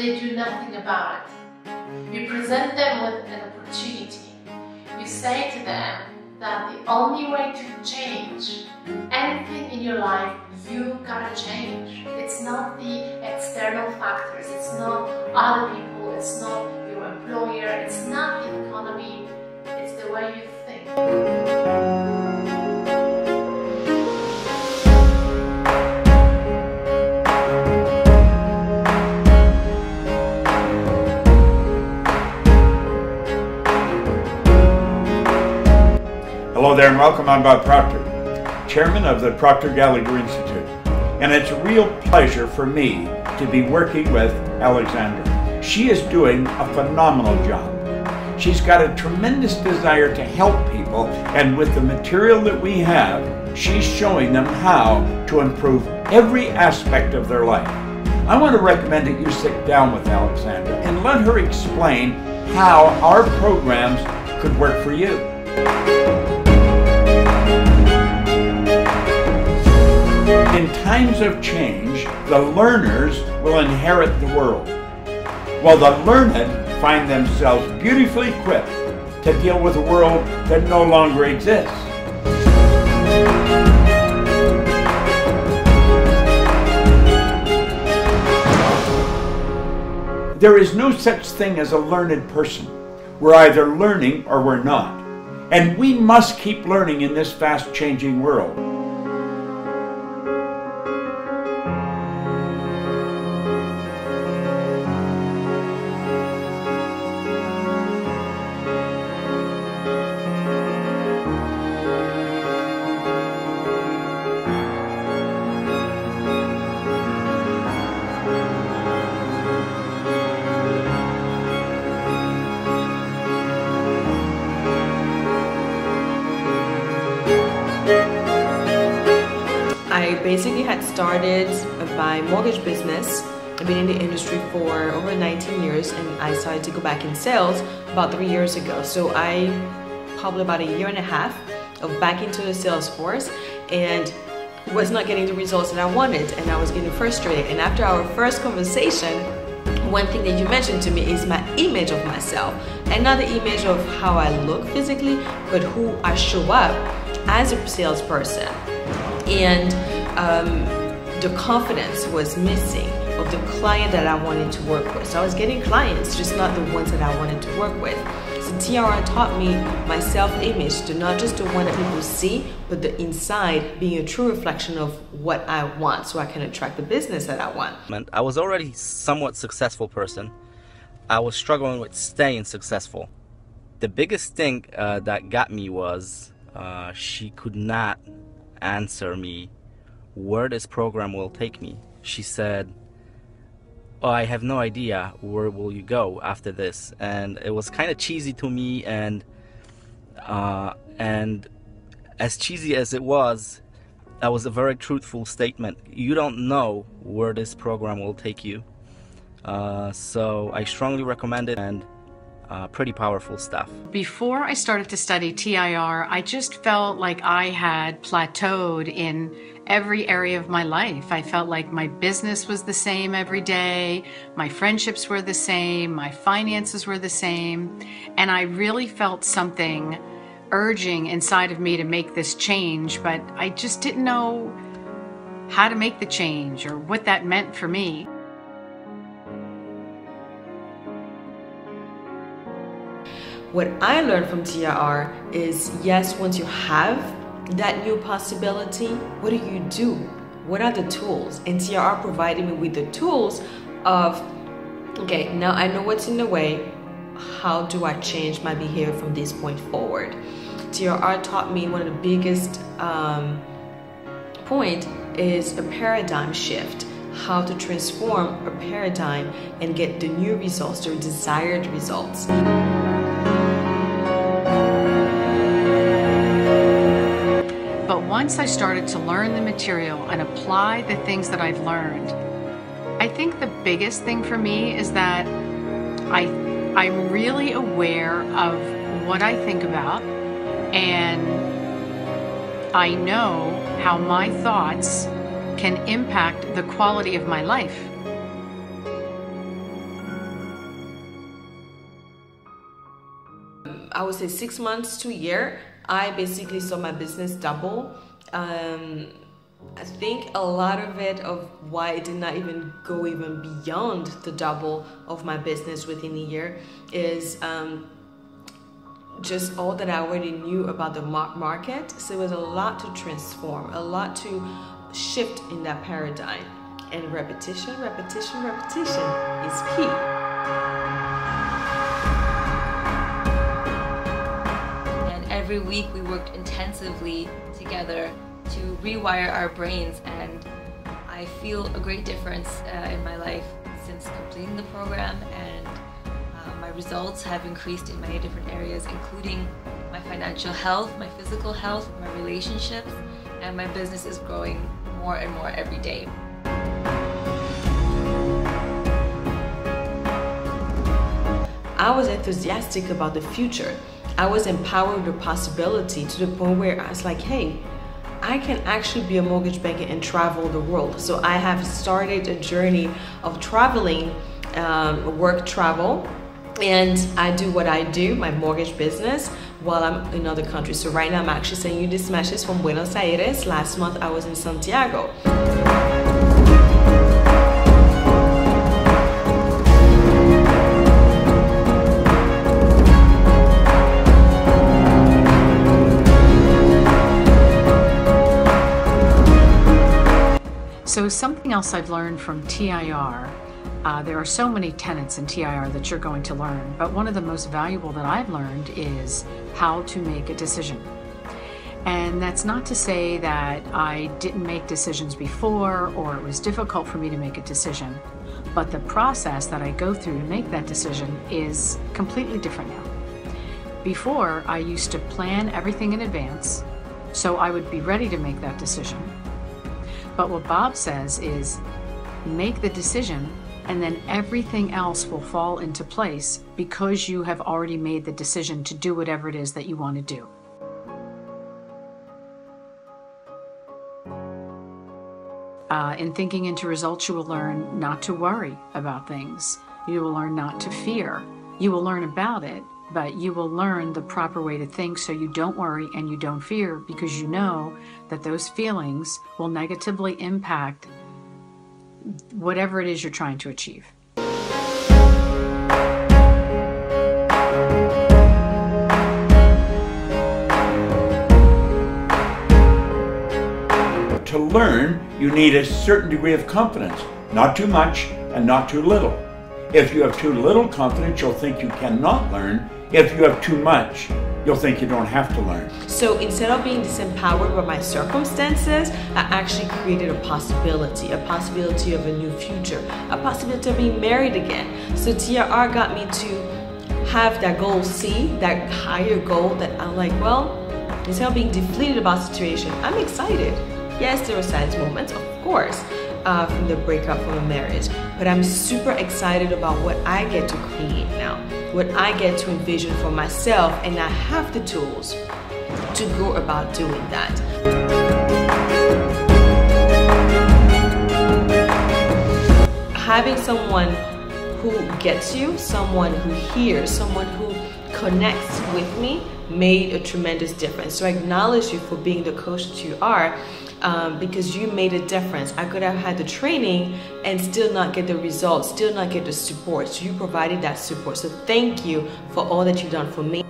they do nothing about it. You present them with an opportunity. You say to them that the only way to change anything in your life, you gotta change. It's not the external factors, it's not other people, it's not your employer, it's not the economy, it's the way you think. Hello there and welcome. I'm Bob Proctor, Chairman of the Proctor Gallagher Institute. And it's a real pleasure for me to be working with Aleksandra. She is doing a phenomenal job. She's got a tremendous desire to help people, and with the material that we have, she's showing them how to improve every aspect of their life. I want to recommend that you sit down with Aleksandra and let her explain how our programs could work for you. In times of change, the learners will inherit the world, while the learned find themselves beautifully equipped to deal with a world that no longer exists. There is no such thing as a learned person. We're either learning or we're not. And we must keep learning in this fast-changing world. I basically had started my mortgage business. I've been in the industry for over 19 years and I started to go back in sales about 3 years ago. So I probably about a year and a half of back into the sales force and was not getting the results that I wanted, and I was getting frustrated. And after our first conversation, one thing that you mentioned to me is my image of myself, and not the image of how I look physically, but who I show up as a salesperson. And the confidence was missing of the client that I wanted to work with. So I was getting clients, just not the ones that I wanted to work with. So TRR taught me my self-image, to not just the one that people see, but the inside being a true reflection of what I want, so I can attract the business that I want. I was already a somewhat successful person. I was struggling with staying successful. The biggest thing that got me was she could not answer me where this program will take me. She said, "Oh, I have no idea where will you go after this," and it was kind of cheesy to me, and as cheesy as it was, that was a very truthful statement. You don't know where this program will take you, so I strongly recommend it, and pretty powerful stuff. Before I started to study TIR, I just felt like I had plateaued in every area of my life. I felt like my business was the same every day, my friendships were the same, my finances were the same, and I really felt something urging inside of me to make this change, but I just didn't know how to make the change or what that meant for me. What I learned from TRR is, yes, once you have that new possibility, what do you do? What are the tools? And TRR provided me with the tools of, okay, now I know what's in the way. How do I change my behavior from this point forward? TRR taught me one of the biggest point is a paradigm shift. How to transform a paradigm and get the new results, the desired results. But once I started to learn the material and apply the things that I've learned, I think the biggest thing for me is that I'm really aware of what I think about, and I know how my thoughts can impact the quality of my life. I would say 6 months to a year, I basically saw my business double. I think a lot of it of why it did not even go even beyond the double of my business within a year is just all that I already knew about the market. So it was a lot to transform, a lot to shift in that paradigm. And repetition is key. And every week we worked intensively together to rewire our brains, and I feel a great difference in my life since completing the program, and my results have increased in many different areas, including my financial health, my physical health, my relationships, and my business is growing more and more every day. I was enthusiastic about the future. I was empowered with the possibility to the point where I was like, hey, I can actually be a mortgage banker and travel the world. So I have started a journey of traveling, work travel, and I do what I do, my mortgage business, while I'm in other countries. So right now I'm actually sending you this message from Buenos Aires. Last month I was in Santiago. So something else I've learned from TIR, there are so many tenets in TIR that you're going to learn, but one of the most valuable that I've learned is how to make a decision. And that's not to say that I didn't make decisions before or it was difficult for me to make a decision, but the process that I go through to make that decision is completely different now. Before, I used to plan everything in advance, so I would be ready to make that decision. But what Bob says is, make the decision and then everything else will fall into place because you have already made the decision to do whatever it is that you want to do. In thinking into results, you will learn not to worry about things. You will learn not to fear. You will learn about it, but you will learn the proper way to think so you don't worry and you don't fear, because you know that those feelings will negatively impact whatever it is you're trying to achieve. To learn, you need a certain degree of confidence, not too much and not too little. If you have too little confidence, you'll think you cannot learn. If you have too much, you'll think you don't have to learn. So instead of being disempowered by my circumstances, I actually created a possibility of a new future, a possibility of being married again. So TRR got me to have that goal C, that higher goal that I'm like, well, instead of being deflated about the situation, I'm excited. Yes, there were sad moments, of course, from the breakup from a marriage, but I'm super excited about what I get to create now, what I get to envision for myself, and I have the tools to go about doing that. Having someone who gets you, someone who hears, someone who connects with me made a tremendous difference. So I acknowledge you for being the coach that you are, because you made a difference. I could have had the training and still not get the results, still not get the support. So you provided that support. So thank you for all that you've done for me.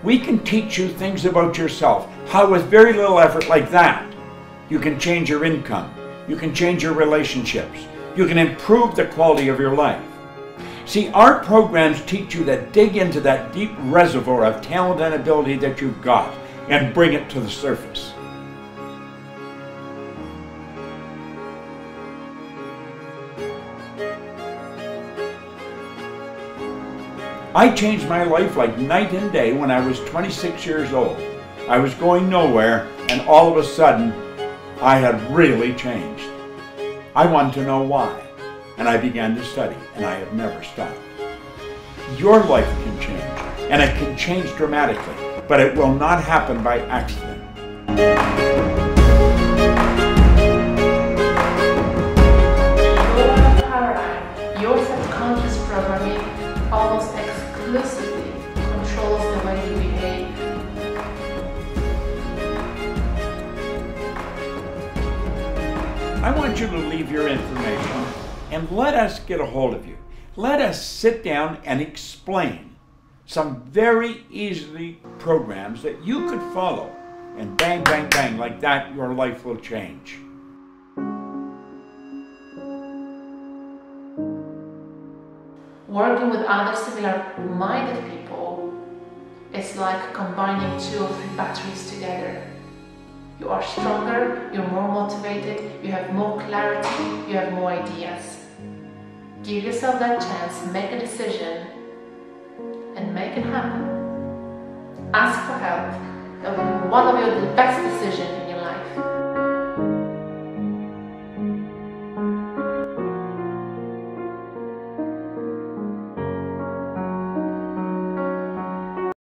We can teach you things about yourself, how with very little effort like that, you can change your income, you can change your relationships, you can improve the quality of your life. See, our programs teach you to dig into that deep reservoir of talent and ability that you've got and bring it to the surface. I changed my life like night and day when I was 26 years old. I was going nowhere, and all of a sudden, I had really changed. I wanted to know why, and I began to study, and I have never stopped. Your life can change, and it can change dramatically, but it will not happen by accident. Your paradigm, your subconscious programming almost exclusively controls the way you I want you to leave your information and let us get a hold of you. Let us sit down and explain some very easy programs that you could follow. And bang, bang, bang, like that, your life will change. Working with other similar-minded people is like combining 2 or 3 batteries together. You are stronger, you're more motivated, you have more clarity, you have more ideas. Give yourself that chance, make a decision, and make it happen. Ask for help. That will be one of the best decisions